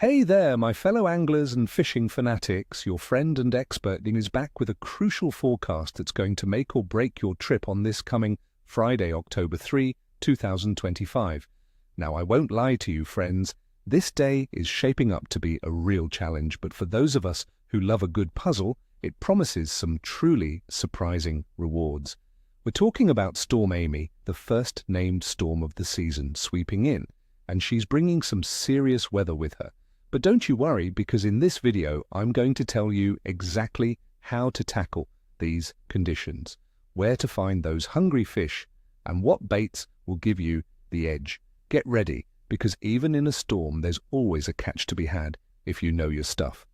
Hey there, my fellow anglers and fishing fanatics. Your friend and expert is back with a crucial forecast that's going to make or break your trip on this coming Friday, October 3, 2025. Now, I won't lie to you, friends. This day is shaping up to be a real challenge, but for those of us who love a good puzzle, it promises some truly surprising rewards. We're talking about Storm Amy, the first named storm of the season, sweeping in, and she's bringing some serious weather with her. But don't you worry, because in this video, I'm going to tell you exactly how to tackle these conditions, where to find those hungry fish, and what baits will give you the edge. Get ready, because even in a storm, there's always a catch to be had if you know your stuff.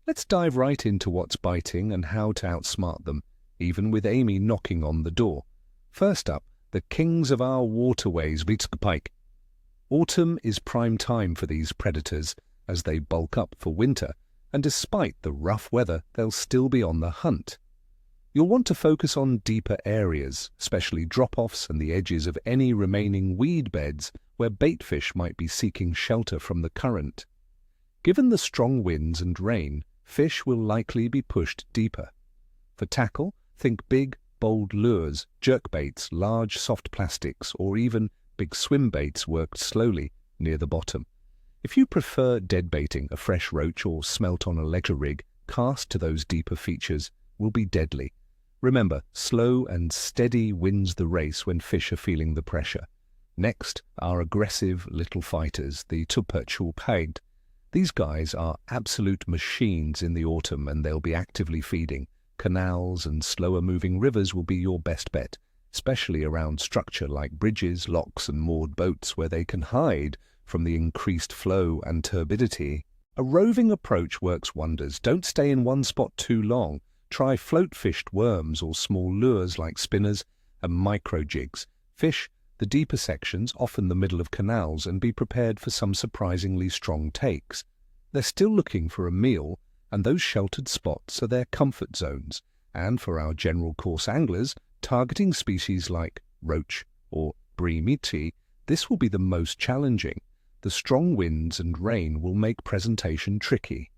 Let's dive right into what's biting and how to outsmart them, even with Amy knocking on the door. First up, the kings of our waterways, Pike. Autumn is prime time for these predators as they bulk up for winter, and despite the rough weather, they'll still be on the hunt. You'll want to focus on deeper areas, especially drop-offs and the edges of any remaining weed beds where baitfish might be seeking shelter from the current. Given the strong winds and rain, fish will likely be pushed deeper. For tackle, think big, bold lures, jerkbaits, large soft plastics, or even big swim baits worked slowly near the bottom. If you prefer dead baiting, a fresh roach or smelt on a leisure rig cast to those deeper features will be deadly. Remember, slow and steady wins the race when fish are feeling the pressure. Next, our aggressive little fighters, the Perch or Pike. These guys are absolute machines in the autumn, and they'll be actively feeding. Canals and slower-moving rivers will be your best bet, especially around structure like bridges, locks, and moored boats where they can hide from the increased flow and turbidity. A roving approach works wonders. Don't stay in one spot too long. Try float-fished worms or small lures like spinners and micro-jigs. Fish the deeper sections, often the middle of canals, and be prepared for some surprisingly strong takes. They're still looking for a meal, and those sheltered spots are their comfort zones. And for our general coarse anglers, targeting species like roach or brimiti, this will be the most challenging. The strong winds and rain will make presentation tricky.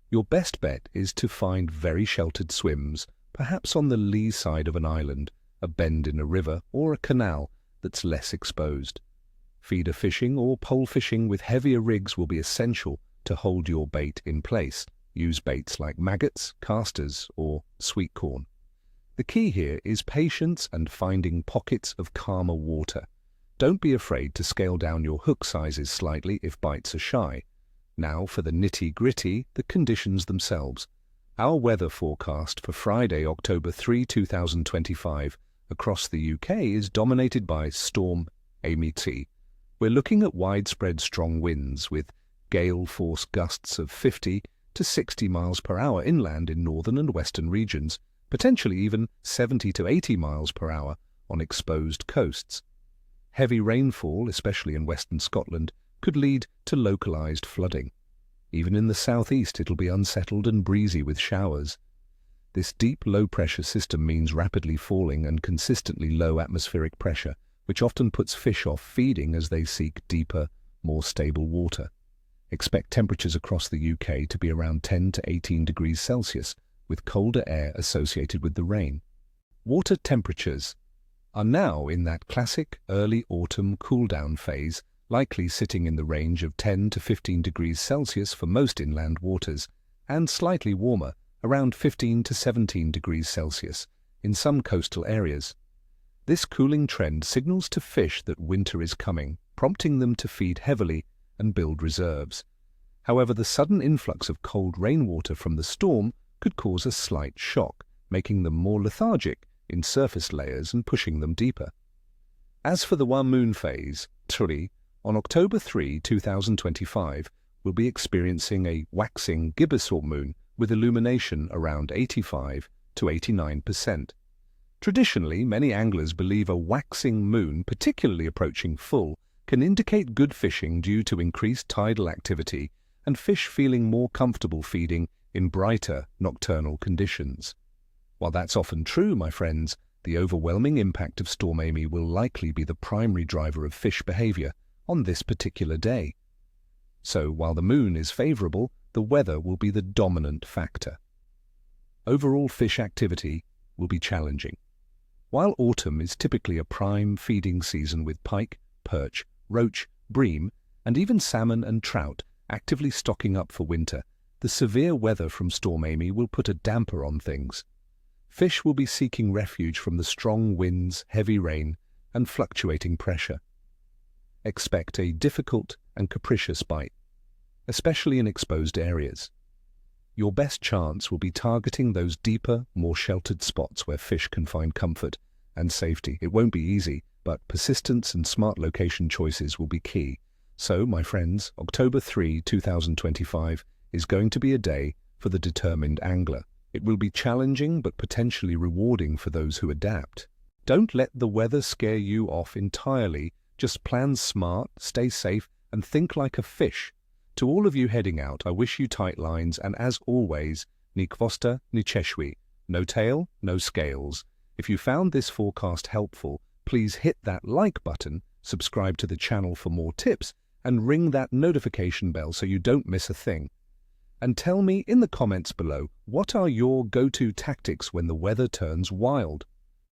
Your best bet is to find very sheltered swims, perhaps on the lee side of an island, a bend in a river, or a canal that's less exposed. Feeder fishing or pole fishing with heavier rigs will be essential to hold your bait in place. Use baits like maggots, casters, or sweet corn. The key here is patience and finding pockets of calmer water. Don't be afraid to scale down your hook sizes slightly if bites are shy. Now for the nitty-gritty, the conditions themselves. Our weather forecast for Friday, October 3, 2025, across the UK is dominated by Storm Amy. We're looking at widespread strong winds with gale force gusts of 50 to 60 miles per hour inland in northern and western regions, potentially even 70 to 80 miles per hour on exposed coasts. Heavy rainfall, especially in western Scotland, could lead to localized flooding. Even in the southeast, it'll be unsettled and breezy with showers. This deep low-pressure system means rapidly falling and consistently low atmospheric pressure, which often puts fish off feeding as they seek deeper, more stable water. Expect temperatures across the UK to be around 10 to 18 degrees Celsius, with colder air associated with the rain. Water temperatures are now in that classic early autumn cool-down phase, likely sitting in the range of 10 to 15 degrees Celsius for most inland waters, and slightly warmer, around 15 to 17 degrees Celsius, in some coastal areas. This cooling trend signals to fish that winter is coming, prompting them to feed heavily and build reserves. However, the sudden influx of cold rainwater from the storm could cause a slight shock, making them more lethargic in surface layers and pushing them deeper. As for the moon phase, on October 3, 2025, we'll be experiencing a waxing gibbous moon with illumination around 85 to 89%. Traditionally, many anglers believe a waxing moon, particularly approaching full, can indicate good fishing due to increased tidal activity and fish feeling more comfortable feeding in brighter nocturnal conditions. While that's often true, my friends, the overwhelming impact of Storm Amy will likely be the primary driver of fish behavior on this particular day. So while the moon is favorable, the weather will be the dominant factor. Overall fish activity will be challenging. While autumn is typically a prime feeding season with pike, perch, roach, bream, and even salmon and trout actively stocking up for winter, the severe weather from Storm Amy will put a damper on things. Fish will be seeking refuge from the strong winds, heavy rain, and fluctuating pressure. Expect a difficult and capricious bite, especially in exposed areas. Your best chance will be targeting those deeper, more sheltered spots where fish can find comfort and safety. It won't be easy, but persistence and smart location choices will be key. So, my friends, October 3, 2025 is going to be a day for the determined angler. It will be challenging but potentially rewarding for those who adapt. Don't let the weather scare you off entirely. Just plan smart, stay safe, and think like a fish. To all of you heading out, I wish you tight lines, and as always, ni kvosta, ni cheshwi. No tail, no scales. If you found this forecast helpful, please hit that like button, subscribe to the channel for more tips, and ring that notification bell so you don't miss a thing. And tell me in the comments below, what are your go-to tactics when the weather turns wild?